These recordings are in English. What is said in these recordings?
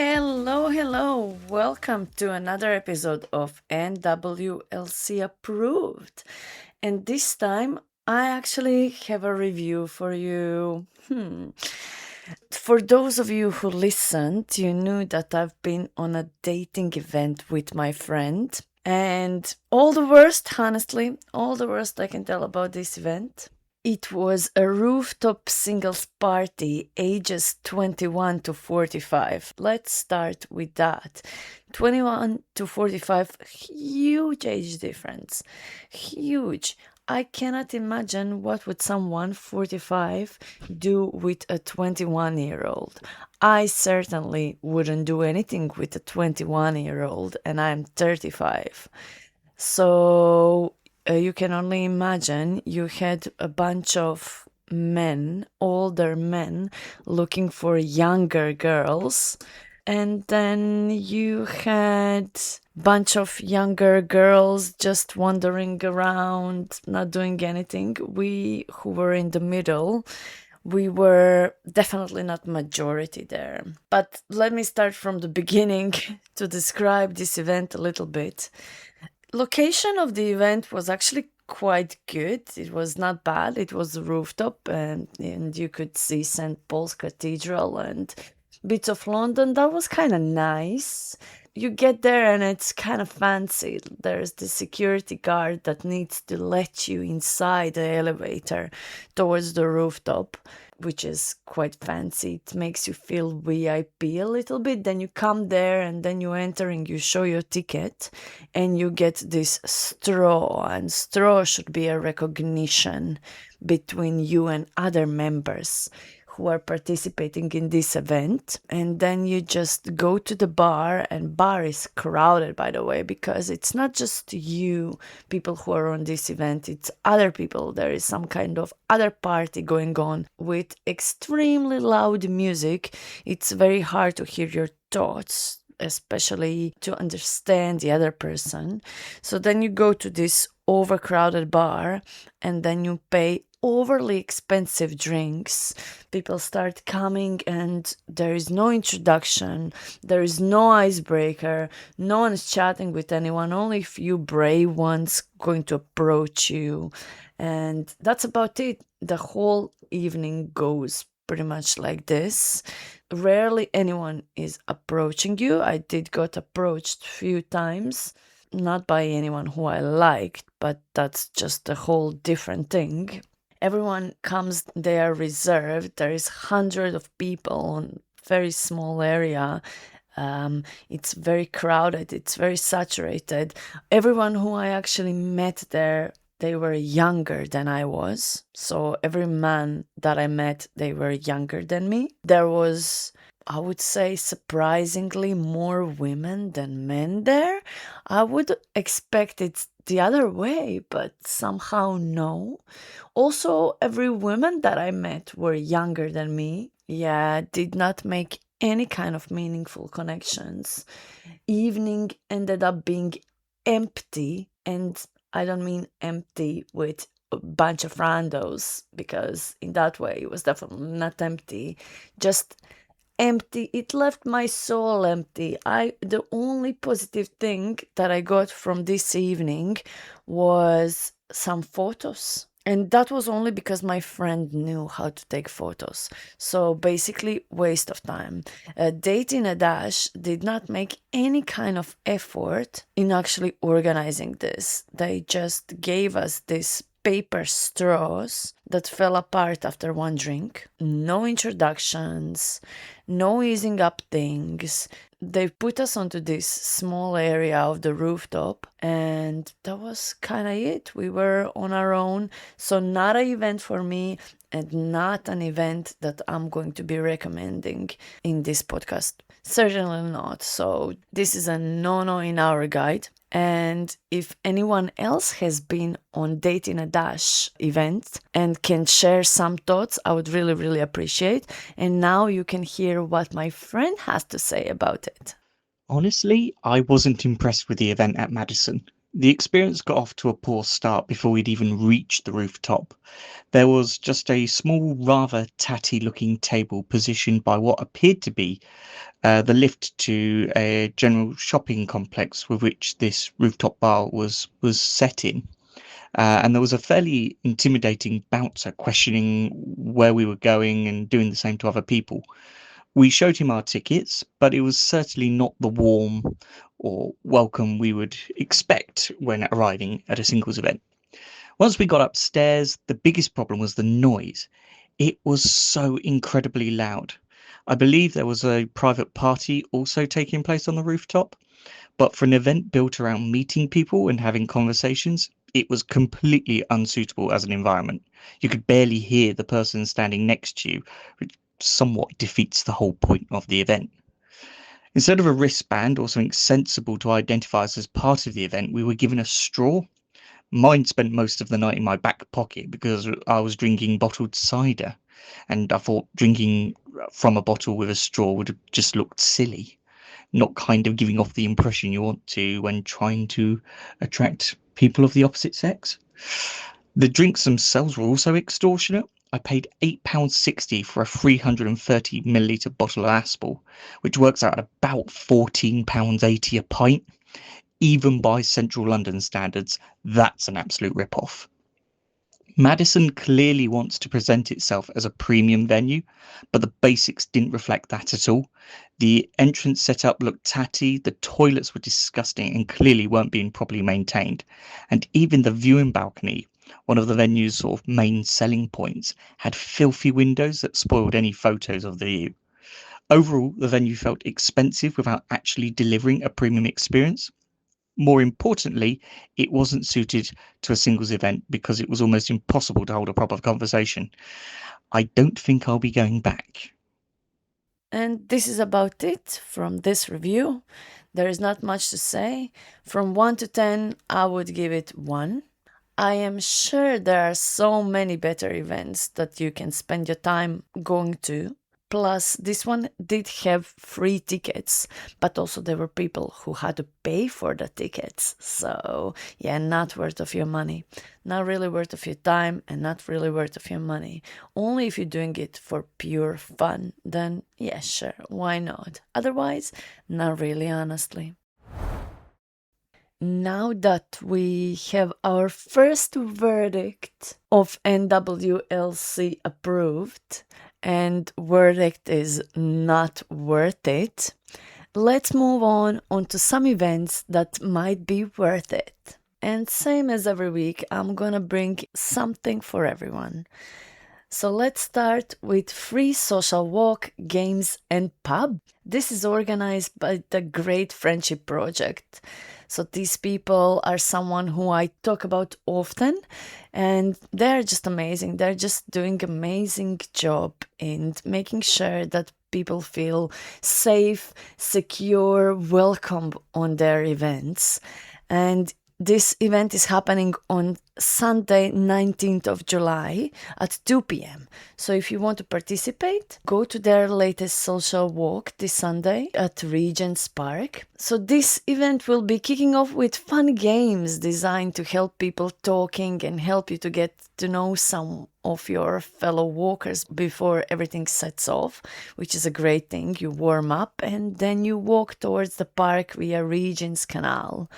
Hello, hello. Welcome to another episode of NWLC Approved. And this time I actually have a review for you. For those of you who listened, you knew that I've been on a dating event with my friend. And all the worst, honestly, all the worst I can tell about this event. It was a rooftop singles party, ages 21 to 45. Let's start with that. 21 to 45, huge age difference. Huge. I cannot imagine what would someone 45 do with a 21-year-old. I certainly wouldn't do anything with a 21-year-old, and I'm 35. So you can only imagine you had a bunch of men, older men, looking for younger girls. And then you had a bunch of younger girls just wandering around, not doing anything. We who were in the middle, we were definitely not majority there. But let me start from the beginning to describe this event a little bit. Location of the event was actually quite good. It was not bad. It was a rooftop, and you could see St. Paul's Cathedral and bits of London. That was kind of nice. You get there and it's kind of fancy. There's the security guard that needs to let you inside the elevator towards the rooftop, which is quite fancy. It makes you feel VIP a little bit. Then you come there and then you enter and you show your ticket and you get this straw. And straw should be a recognition between you and other members who are participating in this event. And then you just go to the bar, and bar is crowded, by the way, because it's not just you people who are on this event, it's other people. There is some kind of other party going on with extremely loud music. It's very hard to hear your thoughts, especially to understand the other person. So then you go to this overcrowded bar and then you pay overly expensive drinks. People start coming and there is no introduction, there is no icebreaker, no one's chatting with anyone, only a few brave ones going to approach you. And that's about it. The whole evening goes pretty much like this. Rarely anyone is approaching you. I did got approached a few times, not by anyone who I liked, but that's just a whole different thing. Everyone comes there reserved. There is hundreds of people in very small area. It's very crowded. It's very saturated. Everyone who I actually met there, they were younger than I was. So every man that I met, they were younger than me. There was, I would say, surprisingly more women than men there. I would expect it's the other way, but somehow no. Also, every woman that I met were younger than me. Yeah, did not make any kind of meaningful connections. Evening ended up being empty, and I don't mean empty with a bunch of randos, because in that way it was definitely not empty. Just empty. It left my soul empty. The only positive thing that I got from this evening was some photos. And that was only because my friend knew how to take photos. So basically, waste of time. Dating a Dash did not make any kind of effort in actually organizing this. They just gave us this paper straws that fell apart after one drink. No introductions, no easing up things. They put us onto this small area of the rooftop, and that was kind of it. We were on our own. So not an event for me, and not an event that I'm going to be recommending in this podcast. Certainly not. So this is a no-no in our guide. And if anyone else has been on Dating a Dash event and can share some thoughts, I would really, really appreciate. And now you can hear what my friend has to say about it. Honestly, I wasn't impressed with the event at Madison. The experience got off to a poor start before we'd even reached the rooftop. There was just a small, rather tatty looking table positioned by what appeared to be the lift to a general shopping complex with which this rooftop bar was set in. And there was a fairly intimidating bouncer questioning where we were going and doing the same to other people. We showed him our tickets, but it was certainly not the warm or welcome we would expect when arriving at a singles event. Once we got upstairs, the biggest problem was the noise. It was so incredibly loud. I believe there was a private party also taking place on the rooftop, but for an event built around meeting people and having conversations, it was completely unsuitable as an environment. You could barely hear the person standing next to you, which somewhat defeats the whole point of the event. Instead of a wristband or something sensible to identify us as part of the event, we were given a straw. Mine spent most of the night in my back pocket because I was drinking bottled cider, and I thought drinking from a bottle with a straw would have just looked silly, not kind of giving off the impression you want to when trying to attract people of the opposite sex. The drinks themselves were also extortionate. I paid £8.60 for a 330 milliliter bottle of Aspel, which works out at about £14.80 a pint. Even by central London standards, that's an absolute rip-off. Madison clearly wants to present itself as a premium venue, but the basics didn't reflect that at all. The entrance setup looked tatty, the toilets were disgusting and clearly weren't being properly maintained, and even the viewing balcony, one of the venue's sort of main selling points, had filthy windows that spoiled any photos of the view. Overall, the venue felt expensive without actually delivering a premium experience. More importantly, it wasn't suited to a singles event because it was almost impossible to hold a proper conversation. I don't think I'll be going back. And this is about it from this review. There is not much to say. From 1 to 10, I would give it 1. I am sure there are so many better events that you can spend your time going to. Plus, this one did have free tickets, but also there were people who had to pay for the tickets. So, yeah, not worth of your money. Not really worth of your time and not really worth of your money. Only if you're doing it for pure fun, then yeah, sure, why not? Otherwise, not really, honestly. Now that we have our first verdict of NWLC approved, and verdict is not worth it, let's move on to some events that might be worth it. And same as every week, I'm gonna bring something for everyone. So let's start with Free Social Walk, Games and Pub. This is organized by the Great Friendship Project. So these people are someone who I talk about often, and they're just amazing. They're just doing an amazing job in making sure that people feel safe, secure, welcome on their events. And this event is happening on Sunday, 19th of July at 2 p.m. So if you want to participate, go to their latest social walk this Sunday at Regent's Park. So this event will be kicking off with fun games designed to help people talking and help you to get to know some of your fellow walkers before everything sets off, which is a great thing. You warm up and then you walk towards the park via Regent's Canal.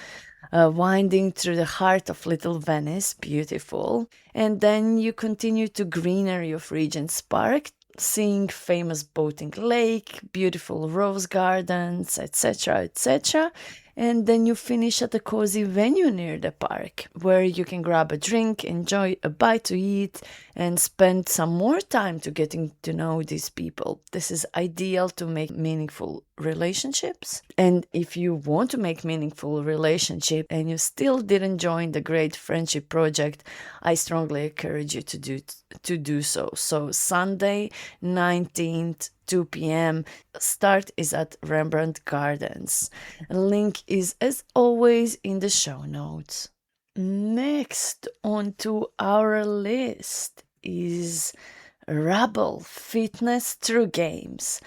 Winding through the heart of Little Venice, beautiful. And then you continue to greenery of Regent's Park, seeing famous boating lake, beautiful rose gardens, etc., etc. And then you finish at a cozy venue near the park, where you can grab a drink, enjoy a bite to eat, and spend some more time to getting to know these people. This is ideal to make meaningful relationships. And if you want to make meaningful relationship and you still didn't join the Great Friendship Project, I strongly encourage you to do so. So Sunday, 19th, 2 p.m. Start is at Rembrandt Gardens. Link is, as always, in the show notes. Next onto our list is Rabble Fitness Through Games.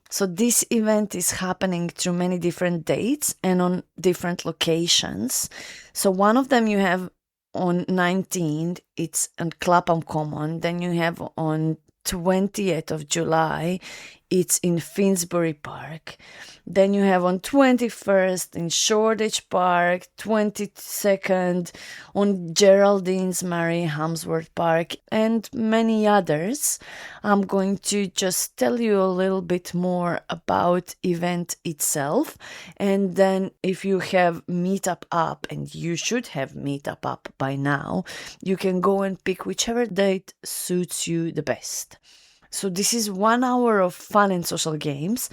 So this event is happening through many different dates and on different locations. So one of them you have on 19th, it's on Clapham Common. Then you have on 20th of July it's in Finsbury Park. Then you have on 21st in Shoreditch Park, 22nd on Geraldine's Mary Hamsworth Park, and many others. I'm going to just tell you a little bit more about event itself, and then if you have Meetup app, and you should have Meetup app by now, you can go and pick whichever date suits you the best. So this is 1 hour of fun and social games.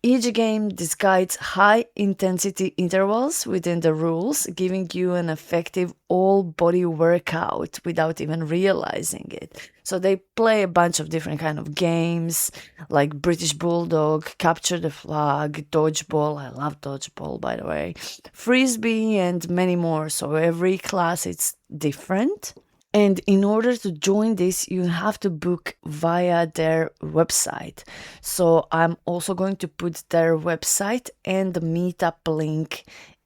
Each game guides high-intensity intervals within the rules, giving you an effective all-body workout without even realizing it. So they play a bunch of different kind of games, like British Bulldog, Capture the Flag, Dodgeball, I love Dodgeball by the way, Frisbee, and many more. So every class is different. And in order to join this, you have to book via their website. So I'm also going to put their website and the meetup link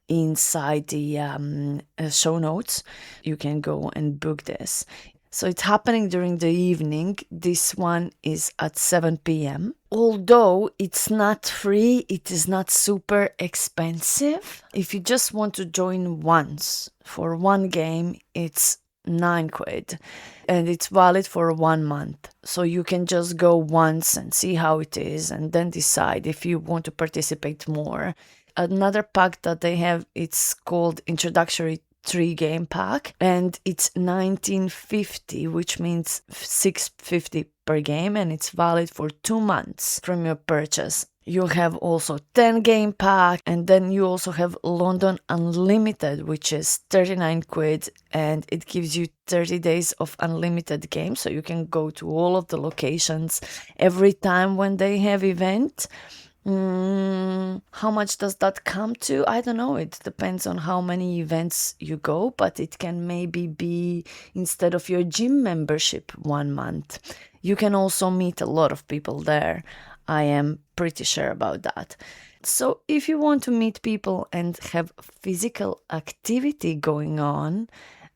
inside the show notes. You can go and book this. So it's happening during the evening. This one is at 7 p.m. Although it's not free, it is not super expensive. If you just want to join once for one game, it's £9 and it's valid for 1 month. So you can just go once and see how it is and then decide if you want to participate more. Another pack that they have, it's called Introductory 3-game pack, and it's 1950, which means £6.50 per game, and it's valid for 2 months from your purchase. You have also 10-game pack, and then you also have London Unlimited, which is £39, and it gives you 30 days of unlimited games, so you can go to all of the locations every time when they have event. How much does that come to? I don't know. It depends on how many events you go, but it can maybe be, instead of your gym membership, 1 month. You can also meet a lot of people there. I am pretty sure about that. So if you want to meet people and have physical activity going on,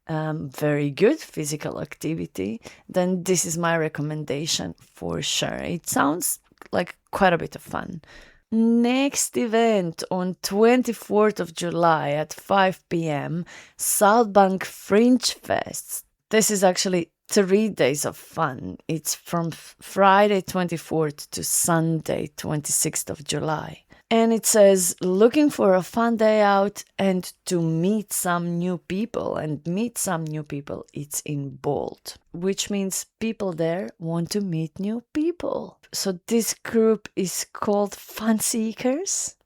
very good physical activity, then this is my recommendation for sure. It sounds like quite a bit of fun. Next event on 24th of July at 5 p.m, South Bank Fringe Fest. This is actually 3 days of fun. It's from Friday 24th to Sunday 26th of July. And it says, looking for a fun day out and to meet some new people. And meet some new people, it's in bold, which means people there want to meet new people. So this group is called Fun Seekers.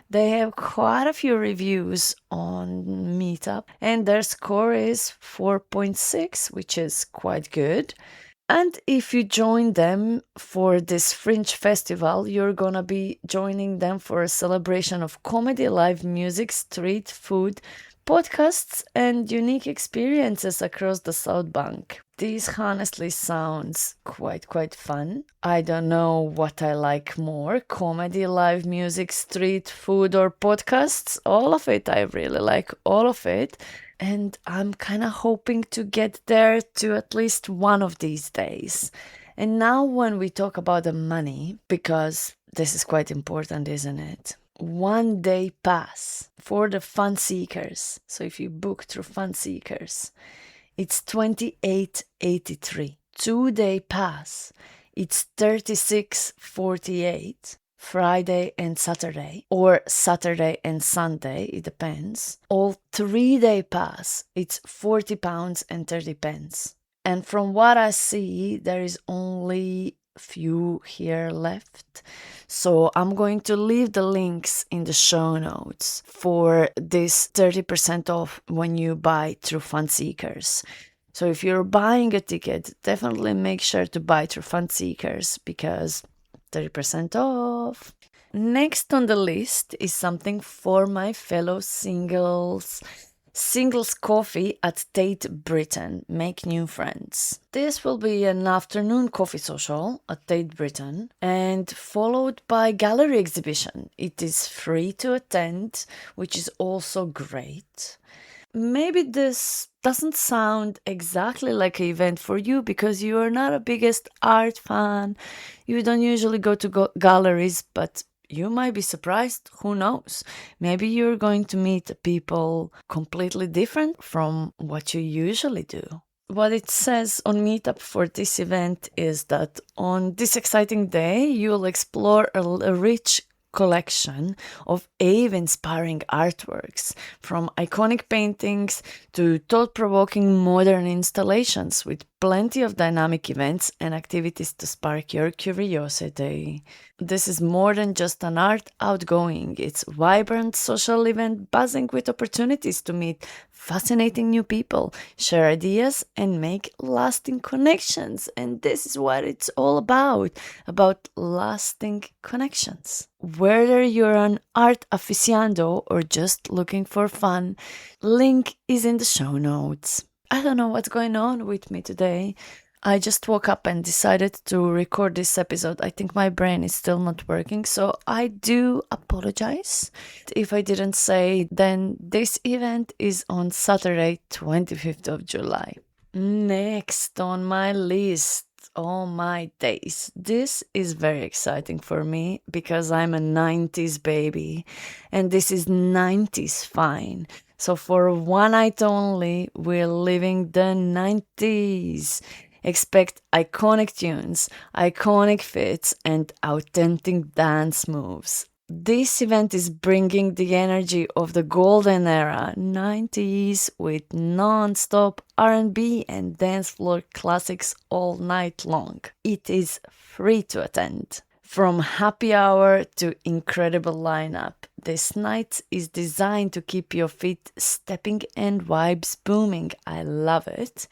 They have quite a few reviews on Meetup, and their score is 4.6, which is quite good. And if you join them for this Fringe Festival, you're gonna be joining them for a celebration of comedy, live music, street food, podcasts, and unique experiences across the South Bank. This honestly sounds quite fun. I don't know what I like more, comedy, live music, street food, or podcasts. All of it, I really like all of it. And I'm kind of hoping to get there to at least one of these days. And now when we talk about the money, because this is quite important, isn't it? 1 day pass for the Fun Seekers. So if you book through Fun Seekers, it's $28.83. 2 day pass, it's $36.48. Friday and Saturday, or Saturday and Sunday, it depends. All 3 day pass, it's £40.30. And from what I see, there is only few here left. So I'm going to leave the links in the show notes for this 30% off when you buy through Fun Seekers. So if you're buying a ticket, definitely make sure to buy through Fun Seekers because 30% off. Next on the list is something for my fellow singles. Singles coffee at Tate Britain. Make new friends. This will be an afternoon coffee social at Tate Britain and followed by gallery exhibition. It is free to attend, which is also great. Maybe this doesn't sound exactly like an event for you because you are not a biggest art fan. You don't usually go to galleries, but you might be surprised. Who knows? Maybe you're going to meet people completely different from what you usually do. What it says on Meetup for this event is that on this exciting day, you'll explore a rich collection of awe-inspiring artworks, from iconic paintings to thought-provoking modern installations, with plenty of dynamic events and activities to spark your curiosity. This is more than just an art outgoing. It's a vibrant social event buzzing with opportunities to meet fascinating new people, share ideas, and make lasting connections. And this is what it's all about lasting connections. Whether you're an art aficionado or just looking for fun, link is in the show notes. I don't know what's going on with me today. I just woke up and decided to record this episode. I think my brain is still not working, so I do apologize. If I didn't say, then this event is on Saturday, 25th of July. Next on my list, oh my days. This is very exciting for me because I'm a 90s baby and this is 90s fine. So for one night only, we're living the 90s. Expect iconic tunes, iconic fits, and authentic dance moves. This event is bringing the energy of the golden era 90s with non-stop R&B and dance floor classics all night long. It is free to attend. From happy hour to incredible lineup, this night is designed to keep your feet stepping and vibes booming. I love it.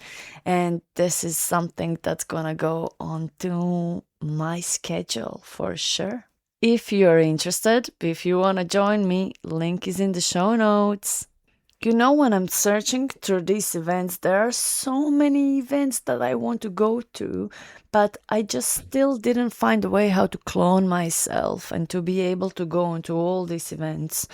And this is something that's gonna go onto my schedule for sure. If you're interested, if you want to join me, link is in the show notes. You know, when I'm searching through these events, there are so many events that I want to go to, but I just still didn't find a way how to clone myself and to be able to go into all these events.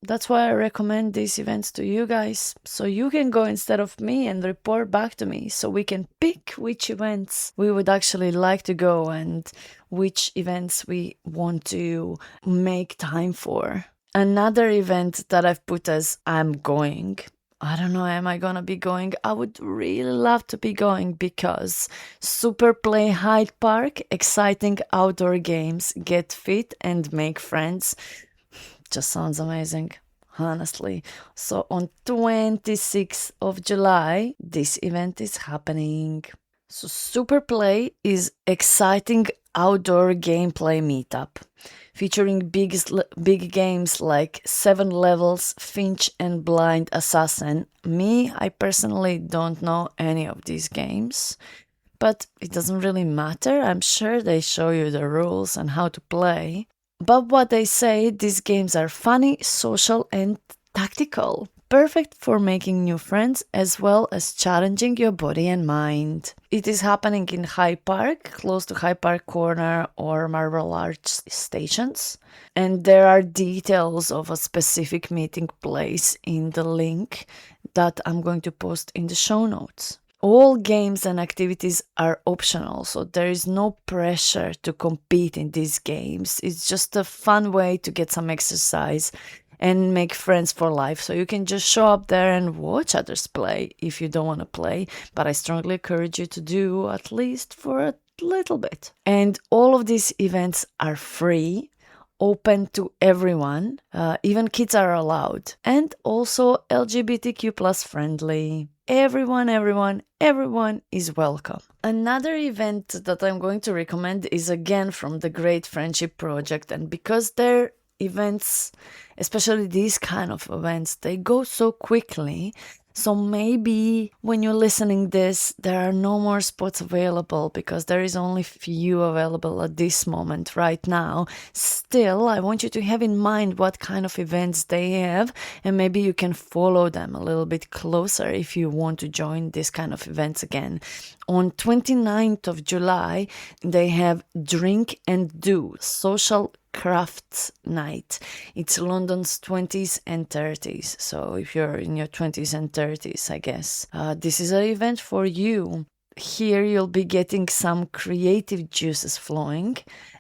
That's why I recommend these events to you guys, so you can go instead of me and report back to me so we can pick which events we would actually like to go and which events we want to make time for. Another event that I've put as I'm going. I don't know, am I gonna be going? I would really love to be going because Super Play Hyde Park, exciting outdoor games, get fit and make friends. Just sounds amazing, honestly. So on 26th of July, this event is happening. So Super Play is exciting outdoor gameplay meetup featuring big games like 7 Levels, Finch and Blind Assassin. Me, I personally don't know any of these games, but it doesn't really matter. I'm sure they show you the rules and how to play. But what they say, these games are funny, social and tactical. Perfect for making new friends as well as challenging your body and mind. It is happening in Hyde Park, close to Hyde Park Corner or Marble Arch stations. And there are details of a specific meeting place in the link that I'm going to post in the show notes. All games and activities are optional, so there is no pressure to compete in these games. It's just a fun way to get some exercise and make friends for life. So you can just show up there and watch others play if you don't want to play. But I strongly encourage you to do at least for a little bit. And all of these events are free, open to everyone. Even kids are allowed. And also LGBTQ plus friendly. Everyone is welcome. Another event that I'm going to recommend is again from the Great Friendship Project. And because they're events, especially these kind of events, they go so quickly. So maybe when you're listening this, there are no more spots available because there is only few available at this moment right now. Still, I want you to have in mind what kind of events they have, and maybe you can follow them a little bit closer if you want to join this kind of events again. On 29th of July, they have Drink and Do social craft night. It's London's 20s and 30s. So if you're in your 20s and 30s, I guess, this is an event for you. Here you'll be getting some creative juices flowing,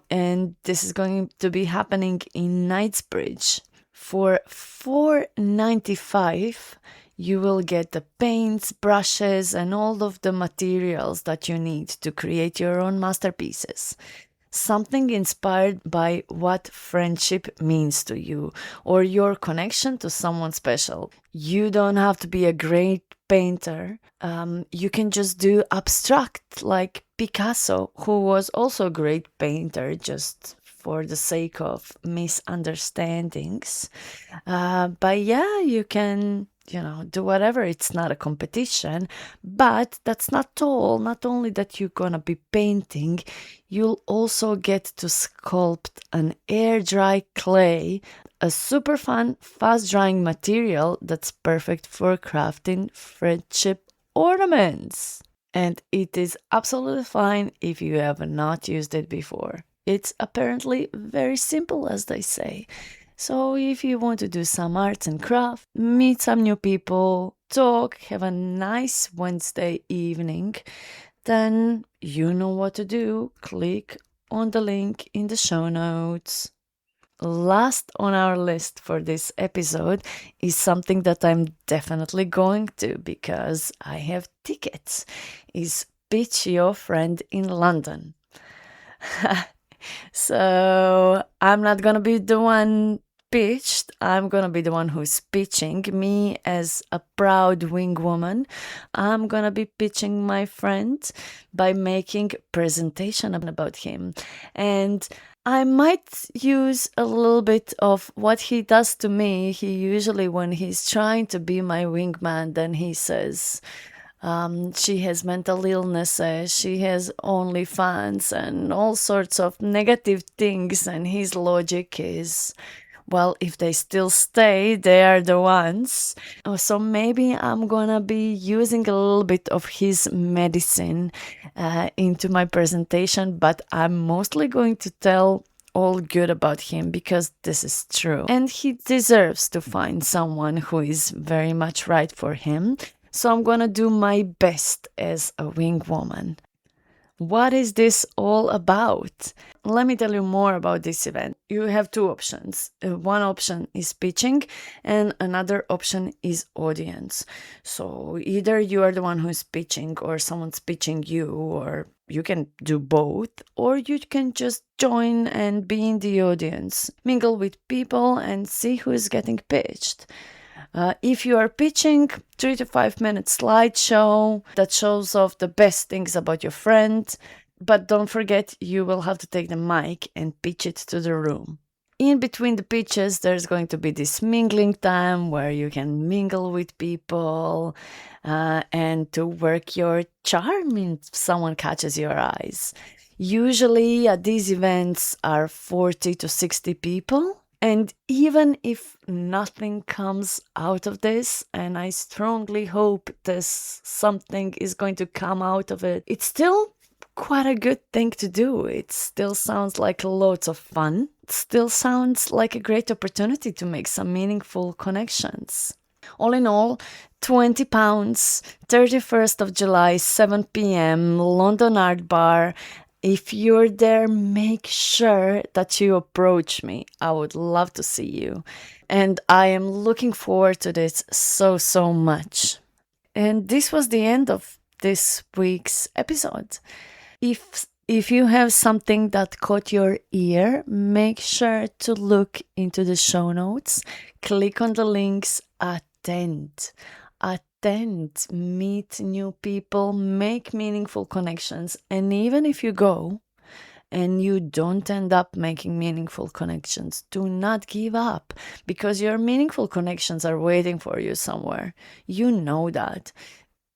and this is going to be happening in Knightsbridge. For $4.95, you will get the paints, brushes, and all of the materials that you need to create your own masterpieces. Something inspired by what friendship means to you or your connection to someone special. You don't have to be a great painter. You can just do abstract like Picasso, who was also a great painter, just for the sake of misunderstandings. But yeah, you can, do whatever. It's not a competition, but that's not all. Not only that you're gonna be painting, you'll also get to sculpt an air dry clay, a super fun, fast drying material that's perfect for crafting friendship ornaments. And it is absolutely fine if you have not used it before. It's apparently very simple, as they say. So if you want to do some arts and craft, meet some new people, talk, have a nice Wednesday evening, then you know what to do. Click on the link in the show notes. Last on our list for this episode is something that I'm definitely going to because I have tickets. Is Pitch Your Friend in London. So I'm not gonna be the one pitched. I'm gonna be the one who's pitching. Me as a proud wing woman, I'm gonna be pitching my friend by making presentation about him. And I might use a little bit of what he does to me. He usually, when he's trying to be my wingman, then he says, she has mental illnesses, she has OnlyFans, and all sorts of negative things. And his logic is, well, if they still stay, they are the ones. So maybe I'm gonna be using a little bit of his medicine into my presentation, but I'm mostly going to tell all good about him because this is true. And he deserves to find someone who is very much right for him. So I'm gonna do my best as a wing woman. What is this all about? Let me tell you more about this event. You have two options. One option is pitching and another option is audience. So either you are the one who's pitching or someone's pitching you, or you can do both, or you can just join and be in the audience, mingle with people and see who is getting pitched. If you are pitching, 3 to 5 minute slideshow that shows off the best things about your friend, but don't forget you will have to take the mic and pitch it to the room. In between the pitches, there's going to be this mingling time where you can mingle with people and to work your charm if someone catches your eyes. Usually at these events are 40 to 60 people. And even if nothing comes out of this, and I strongly hope this something is going to come out of it, it's still quite a good thing to do. It still sounds like lots of fun. It still sounds like a great opportunity to make some meaningful connections. All in all, £20, 31st of July, 7 p.m, London Art Bar. If you're there, make sure that you approach me. I would love to see you. And I am looking forward to this so much. And this was the end of this week's episode. If you have something that caught your ear, make sure to look into the show notes. Click on the links, attend, meet new people, make meaningful connections. And even if you go and you don't end up making meaningful connections, do not give up because your meaningful connections are waiting for you somewhere. You know that.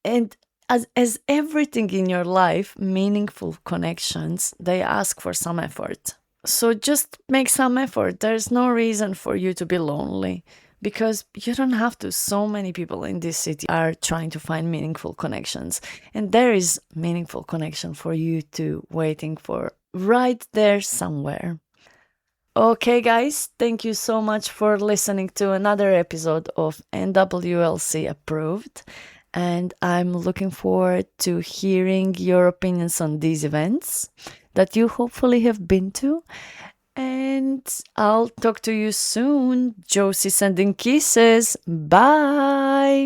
And as everything in your life, meaningful connections, they ask for some effort. So just make some effort. There's no reason for you to be lonely. Because you don't have to. So many people in this city are trying to find meaningful connections. And there is meaningful connection for you too, waiting for right there somewhere. Okay, guys, thank you so much for listening to another episode of NWLC Approved. And I'm looking forward to hearing your opinions on these events that you hopefully have been to. And I'll talk to you soon. Josie sending kisses. Bye.